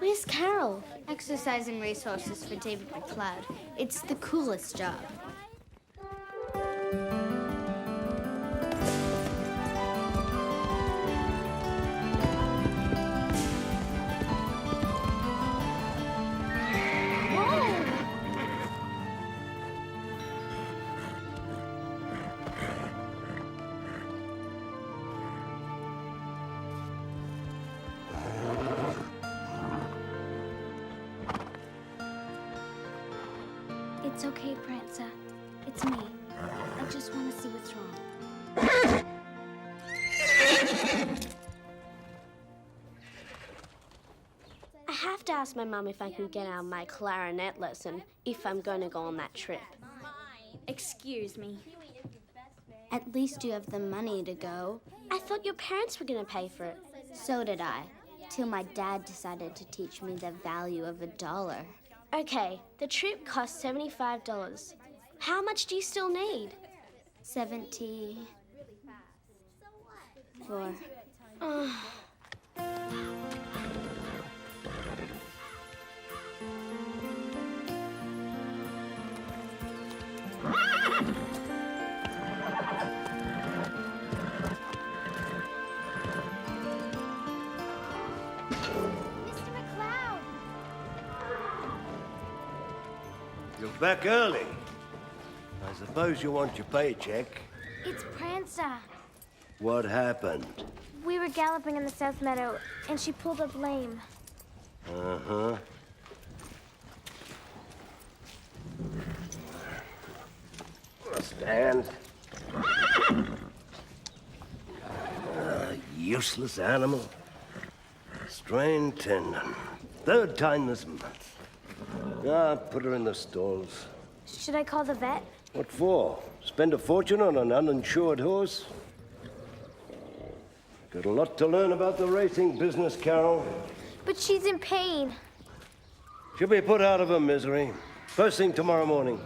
Where's Carole? Exercising racehorses for David McLeod. It's the coolest job. It's okay, Prancer. It's me. I just want to see what's wrong. I have to ask my mum if I can get out of my clarinet lesson if I'm going to go on that trip. Excuse me. At least you have the money to go. I thought your parents were going to pay for it. So did I, till my dad decided to teach me the value of $1. Okay, the trip costs $75. How much do you still need? 74. You're back early. I suppose you want your paycheck. It's Prancer. What happened? We were galloping in the South Meadow, and she pulled up lame. Uh-huh. Stand. Useless animal. Strained tendon. 3rd time this month. Put her in the stalls. Should I call the vet? What for? Spend a fortune on an uninsured horse? Got a lot to learn about the racing business, Carole. But she's in pain. She'll be put out of her misery. First thing tomorrow morning.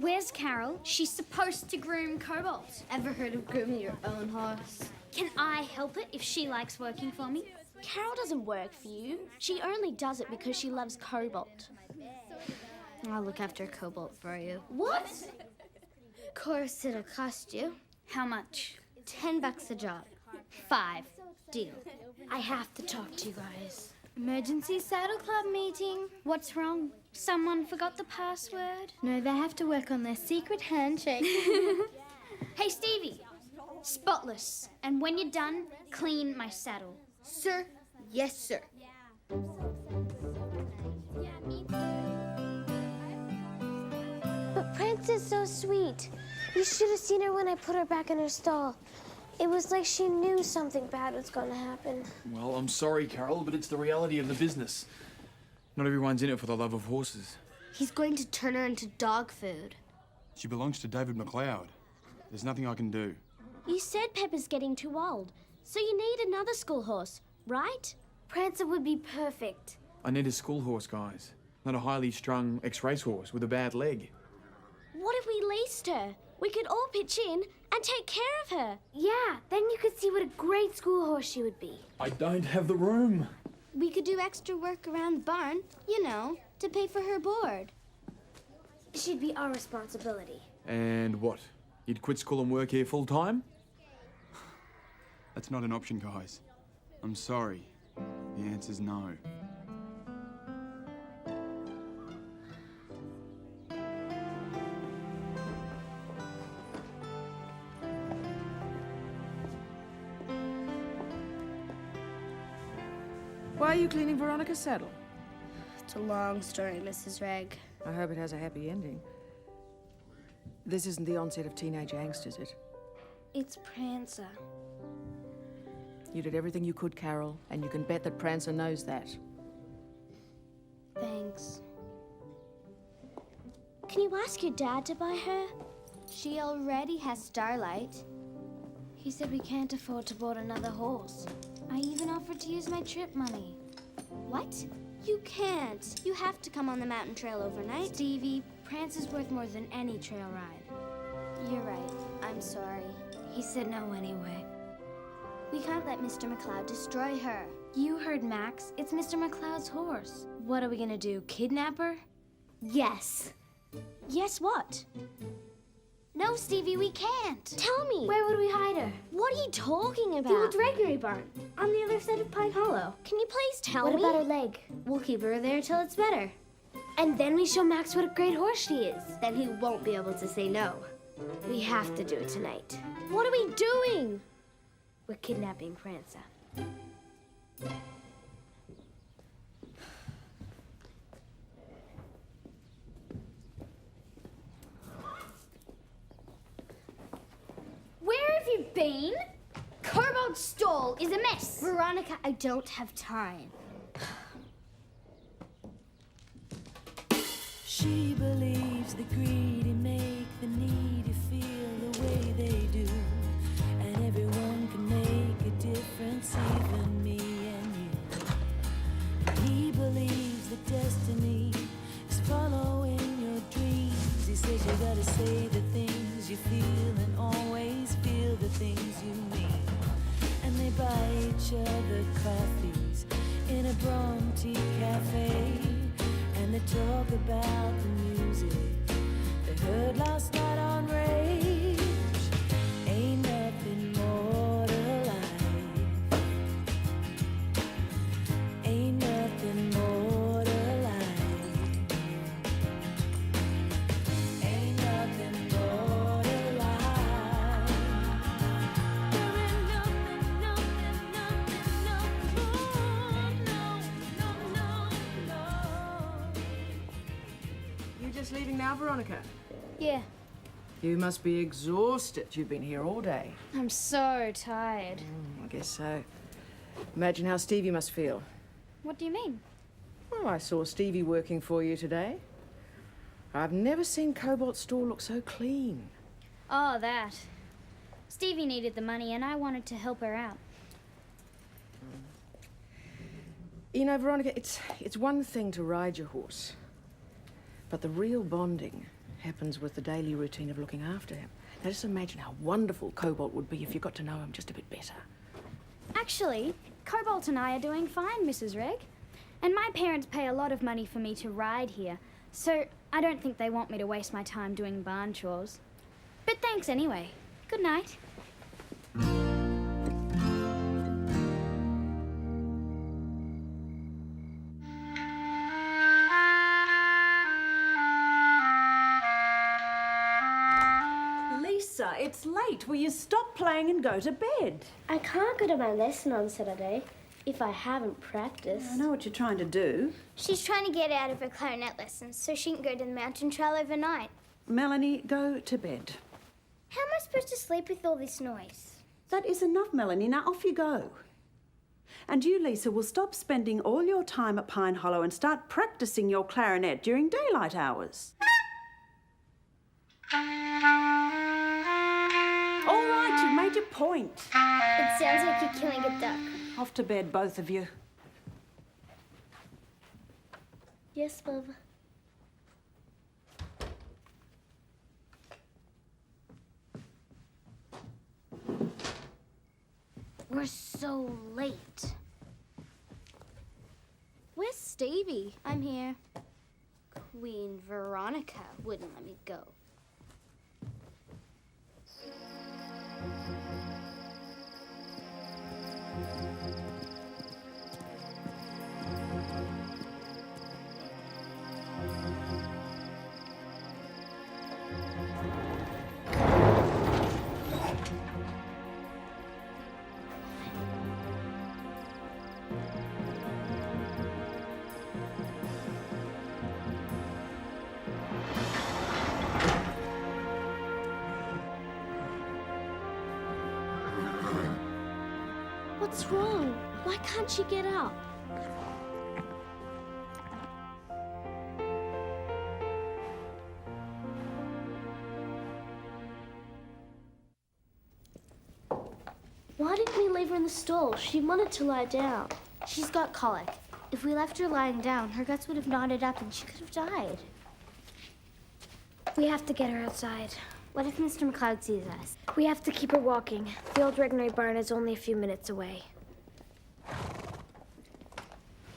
Where's Carole? She's supposed to groom Cobalt. Ever heard of grooming your own horse? Can I help it if she likes working for me? Carole doesn't work for you. She only does it because she loves Cobalt. I'll look after Cobalt for you. What? Of course, it'll cost you. How much? $10 a job. 5. Deal. I have to talk to you guys. Emergency saddle club meeting. What's wrong? Someone forgot the password? No, they have to work on their secret handshake. Hey, Stevie. Spotless. And when you're done, clean my saddle. Sir? Yes, sir. But Prancer's so sweet. You should have seen her when I put her back in her stall. It was like she knew something bad was going to happen. Well, I'm sorry, Carole, but it's the reality of the business. Not everyone's in it for the love of horses. He's going to turn her into dog food. She belongs to David McLeod. There's nothing I can do. You said Pepper's getting too old, so you need another school horse, right? Prancer would be perfect. I need a school horse, guys. Not a highly strung ex-racehorse with a bad leg. What if we leased her? We could all pitch in and take care of her. Yeah, then you could see what a great school horse she would be. I don't have the room. We could do extra work around the barn, you know, to pay for her board. She'd be our responsibility. And what? You'd quit school and work here full time? That's not an option, guys. I'm sorry. The answer's no. Why are you cleaning Veronica's saddle? It's a long story, Mrs. Reg. I hope it has a happy ending. This isn't the onset of teenage angst, is it? It's Prancer. You did everything you could, Carole, and you can bet that Prancer knows that. Thanks. Can you ask your dad to buy her? She already has Starlight. He said we can't afford to board another horse. I even offered to use my trip money. What? You can't. You have to come on the mountain trail overnight. Stevie, Prancer's worth more than any trail ride. You're right. I'm sorry. He said no anyway. We can't let Mr. McLeod destroy her. You heard Max. It's Mr. McLeod's horse. What are we gonna do, kidnap her? Yes. Yes, what? No, Stevie, we can't. Tell me. Where would we hide her? What are you talking about? The old Veterinary barn, on the other side of Pine Hollow. Can you please tell What me? about her leg? We'll keep her there till it's better. And then we show Max what a great horse she is. Then he won't be able to say no. We have to do it tonight. What are we doing? We're kidnapping Prancer. Where have you been? Carbold's stall is a mess. Veronica, I don't have time. She believes the greedy make the needy feel the way they do. And everyone can make a difference, even me and you. He believes that destiny is following your dreams. He says you gotta say the things you feel and always feel the things you mean. And they buy each other coffees in a Bronte cafe. And they talk about the music they heard last night on Rage. Ain't nothing more to life. Ain't nothing more to life. Ain't nothing more to life. There ain't nothing, nothing, nothing, nothing more. No. You just leaving now, Veronica? Yeah, You must be exhausted. You've been here all day. I'm so tired. I guess so. Imagine how Stevie must feel. What do you mean? Well, I saw Stevie working for you today. I've never seen Cobalt's store look so clean. Oh, that. Stevie needed the money and I wanted to help her out. You know, Veronica, it's one thing to ride your horse, but the real bonding happens with the daily routine of looking after him. Now, just imagine how wonderful Cobalt would be if you got to know him just a bit better. Actually, Cobalt and I are doing fine, Mrs. Reg. And my parents pay a lot of money for me to ride here, so I don't think they want me to waste my time doing barn chores. But thanks anyway. Good night. Lisa, it's late. Will you stop playing and go to bed? I can't go to my lesson on Saturday if I haven't practiced. I know what you're trying to do. She's trying to get out of her clarinet lessons so she can go to the mountain trail overnight. Melanie, go to bed. How am I supposed to sleep with all this noise? That is enough, Melanie. Now off you go. And you, Lisa, will stop spending all your time at Pine Hollow and start practicing your clarinet during daylight hours. All right, you've made your point. It sounds like you're killing a duck. Off to bed, both of you. Yes, Mama. We're so late. Where's Stevie? I'm here. Queen Veronica wouldn't let me go. What's wrong? Why can't she get up? Why didn't we leave her in the stall? She wanted to lie down. She's got colic. If we left her lying down, her guts would have knotted up and she could have died. We have to get her outside. What if Mr. McLeod sees us? We have to keep her walking. The old Veterinary barn is only a few minutes away.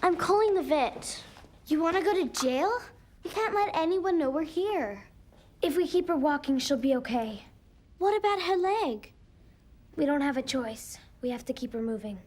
I'm calling the vet. You want to go to jail? We can't let anyone know we're here. If we keep her walking, she'll be okay. What about her leg? We don't have a choice. We have to keep her moving.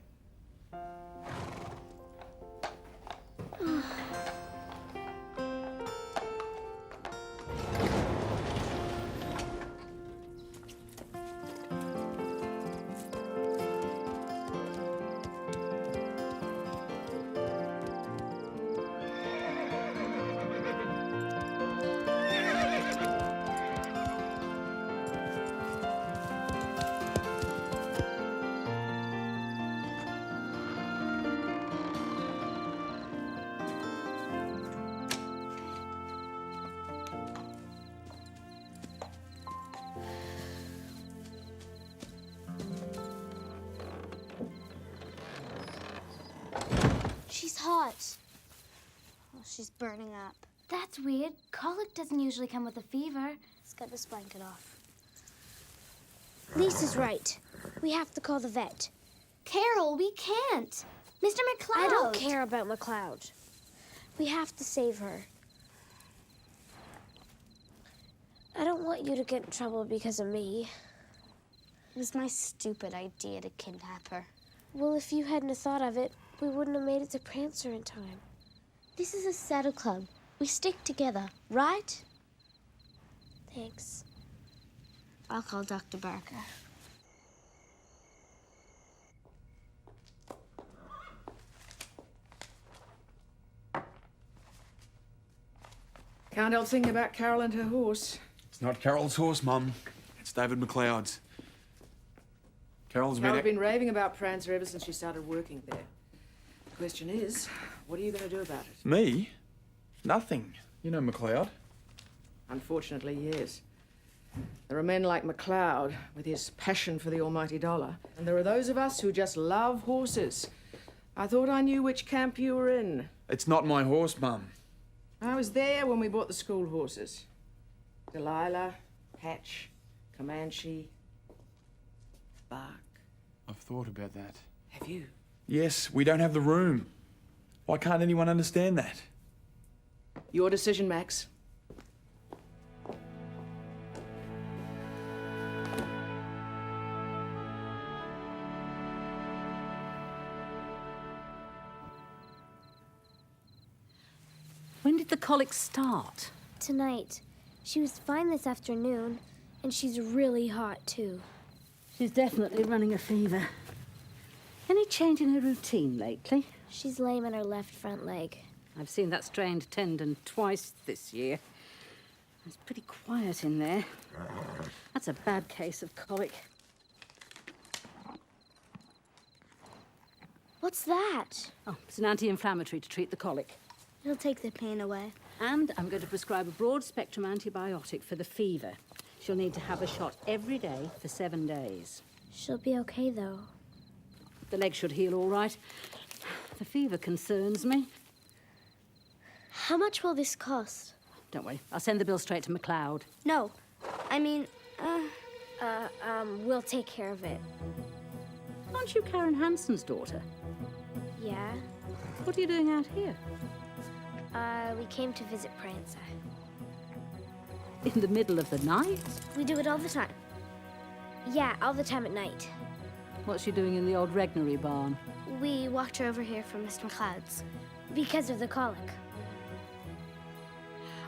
She's hot. Oh, she's burning up. That's weird. Colic doesn't usually come with a fever. Let's get this blanket off. Lisa's right. We have to call the vet. Carole, we can't. Mr. McLeod. I don't care about McLeod. We have to save her. I don't want you to get in trouble because of me. It was my stupid idea to kidnap her. Well, if you hadn't have thought of it, we wouldn't have made it to Prancer in time. This is a saddle club. We stick together, right? Thanks. I'll call Dr. Barker. Can't help thinking about Carole and her horse. It's not Carole's horse, Mum. It's David McLeod's. Carol's been raving about Prancer ever since she started working there. The question is, what are you going to do about it? Me? Nothing. You know McLeod. Unfortunately, yes. There are men like McLeod with his passion for the almighty dollar. And there are those of us who just love horses. I thought I knew which camp you were in. It's not my horse, Mum. I was there when we bought the school horses. Delilah, Patch, Comanche, Bark. I've thought about that. Have you? Yes, we don't have the room. Why can't anyone understand that? Your decision, Max. When did the colic start? Tonight. She was fine this afternoon, and she's really hot, too. She's definitely running a fever. Any change in her routine lately? She's lame in her left front leg. I've seen that strained tendon twice this year. It's pretty quiet in there. That's a bad case of colic. What's that? Oh, it's an anti-inflammatory to treat the colic. It'll take the pain away. And I'm going to prescribe a broad-spectrum antibiotic for the fever. She'll need to have a shot every day for 7 days. She'll be okay, though. The leg should heal all right. The fever concerns me. How much will this cost? Don't worry, I'll send the bill straight to McLeod. No, I mean, We'll take care of it. Aren't you Karen Hansen's daughter? Yeah? What are you doing out here? We came to visit Prancer. In the middle of the night? we do it all the time. Yeah, all the time at night. What's she doing in the old Veterinary barn? We walked her over here from Mr. McLeod's. Because of the colic.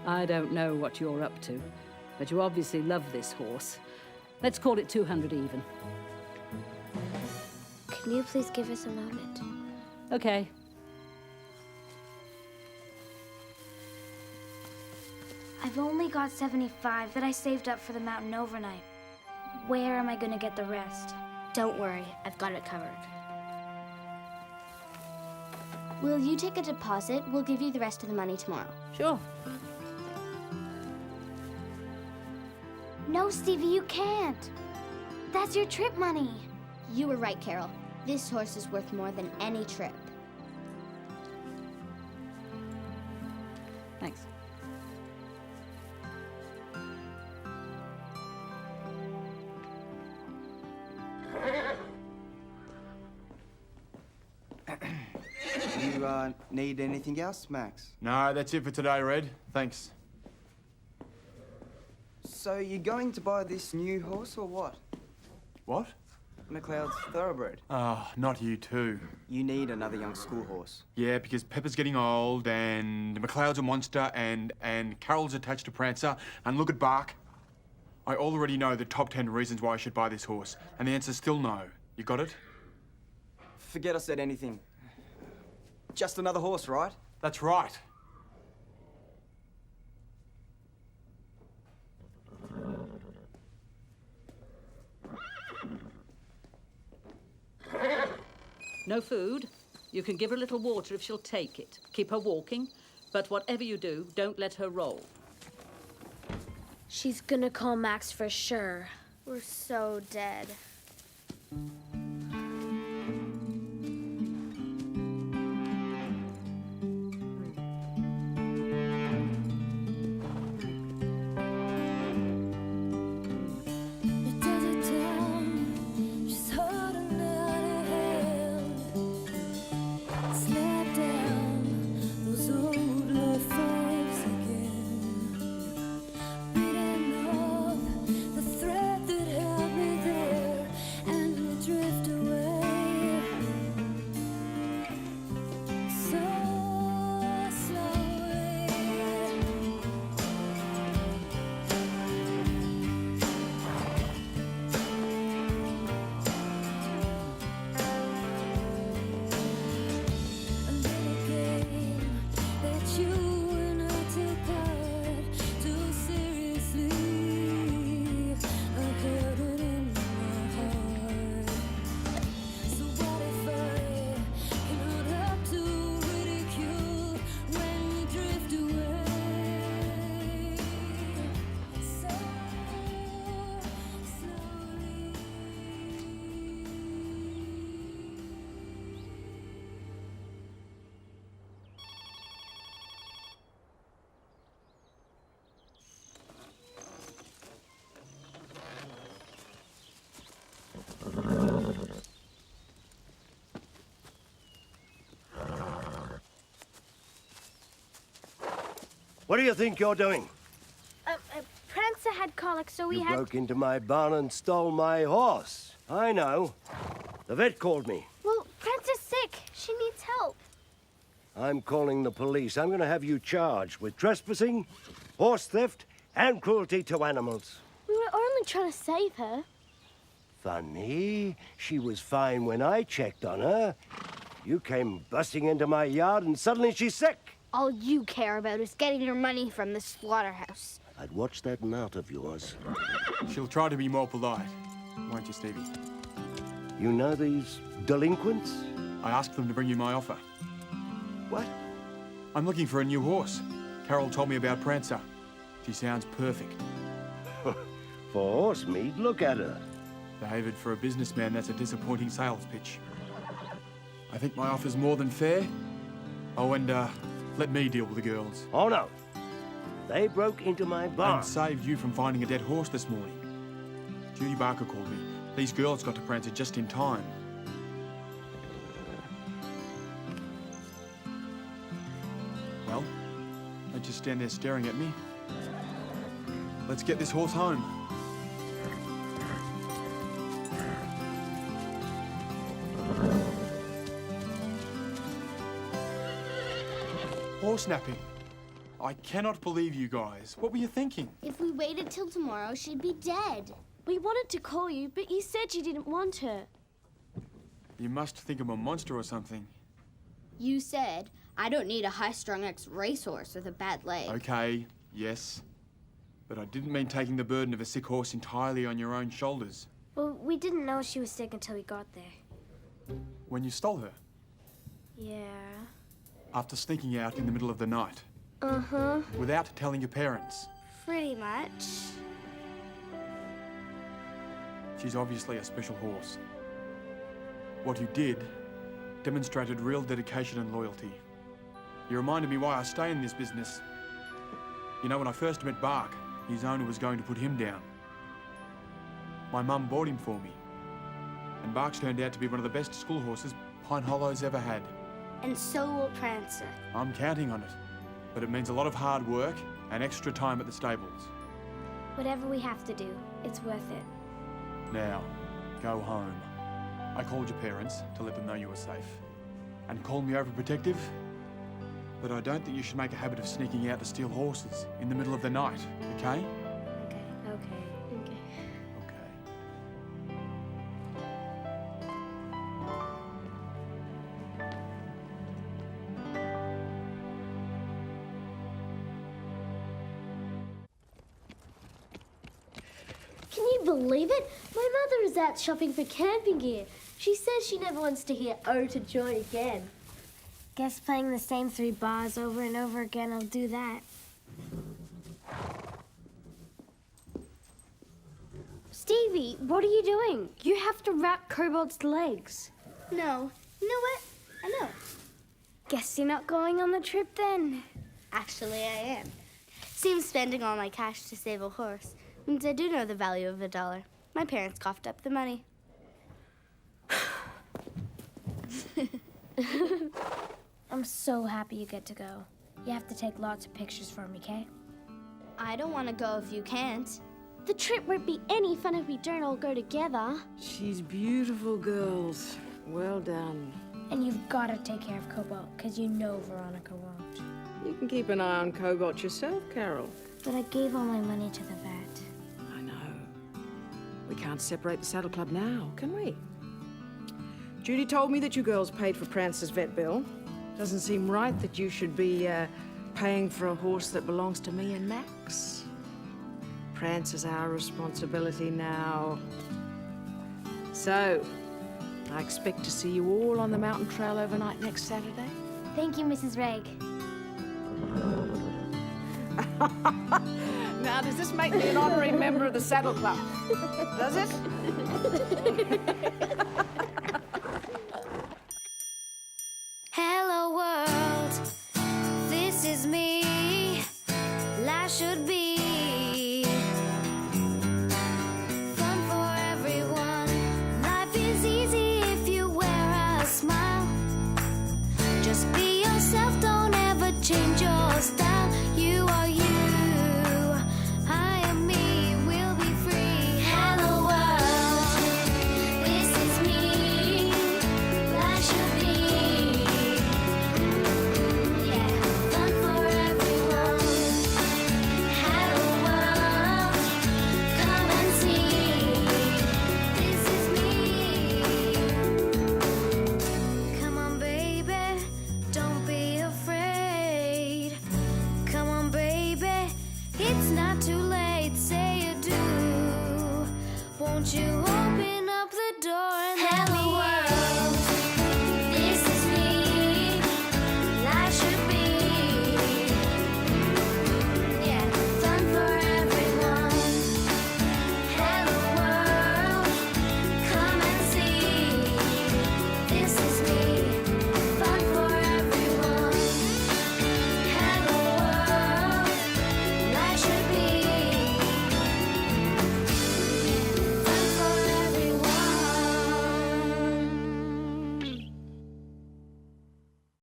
I don't know what you're up to, but you obviously love this horse. Let's call it 200 even. Can you please give us a moment? Okay. I've only got 75 that I saved up for the mountain overnight. Where am I gonna get the rest? Don't worry, I've got it covered. Will you take a deposit? We'll give you the rest of the money tomorrow. Sure. No, Stevie, you can't. That's your trip money. You were right, Carole. This horse is worth more than any trip. Thanks. You need anything else, Max? No, that's it for today, Red. Thanks. So you're going to buy this new horse or what? What? McLeod's thoroughbred. Ah, not you too. You need another young school horse. Yeah, because Pepper's getting old, and McLeod's a monster, and Carole's attached to Prancer, and look at Bark. I already know the top 10 reasons why I should buy this horse, and the answer's still no. You got it? Forget I said anything. Just another horse, right? That's right. No food. You can give her a little water if she'll take it. Keep her walking, but whatever you do, don't let her roll. She's gonna call Max for sure. We're so dead. What do you think you're doing? Prancer had colic, so we You had... broke into my barn and stole my horse. I know. The vet called me. Well, Prancer's sick. She needs help. I'm calling the police. I'm going to have you charged with trespassing, horse theft, and cruelty to animals. We were only trying to save her. Funny. She was fine when I checked on her. You came busting into my yard and suddenly she's sick. All you care about is getting your money from the slaughterhouse. I'd watch that mouth of yours. She'll try to be more polite, won't you, Stevie? You know these delinquents? I asked them to bring you my offer. What? I'm looking for a new horse. Carole told me about Prancer. She sounds perfect. For horse meat, look at her. David, for a businessman, that's a disappointing sales pitch. I think my offer's more than fair. Oh, and let me deal with the girls. Oh, no. They broke into my barn. And saved you from finding a dead horse this morning. Judy Barker called me. These girls got to Prancer just in time. Well, they just stand there staring at me. Let's get this horse home. Horse napping. I cannot believe you guys. What were you thinking? If we waited till tomorrow, she'd be dead. We wanted to call you, but you said you didn't want her. You must think I'm a monster or something. You said, I don't need a high-strung ex-racehorse with a bad leg. Okay, yes. But I didn't mean taking the burden of a sick horse entirely on your own shoulders. Well, we didn't know she was sick until we got there. When you stole her. Yeah. after sneaking out in the middle of the night. Uh-huh. Without telling your parents. Pretty much. She's obviously a special horse. What you did demonstrated real dedication and loyalty. You reminded me why I stay in this business. You know, when I first met Bark, his owner was going to put him down. My mum bought him for me. And Bark's turned out to be one of the best school horses Pine Hollow's ever had. And so will Prancer. I'm counting on it. But it means a lot of hard work and extra time at the stables. Whatever we have to do, it's worth it. Now, go home. I called your parents to let them know you were safe. And call me overprotective, but I don't think you should make a habit of sneaking out to steal horses in the middle of the night, okay? Okay. Can you believe it? My mother is out shopping for camping gear. She says she never wants to hear "Oh" to join again. Guess playing the same 3 bars over and over again will do that. Stevie, what are you doing? You have to wrap Cobalt's legs. No. You know what? I know. Guess you're not going on the trip then. Actually, I am. Seems spending all my cash to save a horse means I do know the value of $1. My parents coughed up the money. I'm so happy you get to go. You have to take lots of pictures for me, Kay? I don't want to go if you can't. The trip won't be any fun if we don't all go together. She's beautiful, girls. Well done. And you've got to take care of Cobalt, because you know Veronica won't. You can keep an eye on Cobalt yourself, Carole. But I gave all my money to the vet. I know. We can't separate the Saddle Club now, can we? Judy told me that you girls paid for Prancer's vet bill. Doesn't seem right that you should be paying for a horse that belongs to me and Max. Prancer's our responsibility now. So, I expect to see you all on the mountain trail overnight next Saturday. Thank you, Mrs. Reg. Now, does this make me an honorary member of the Saddle Club? Does it?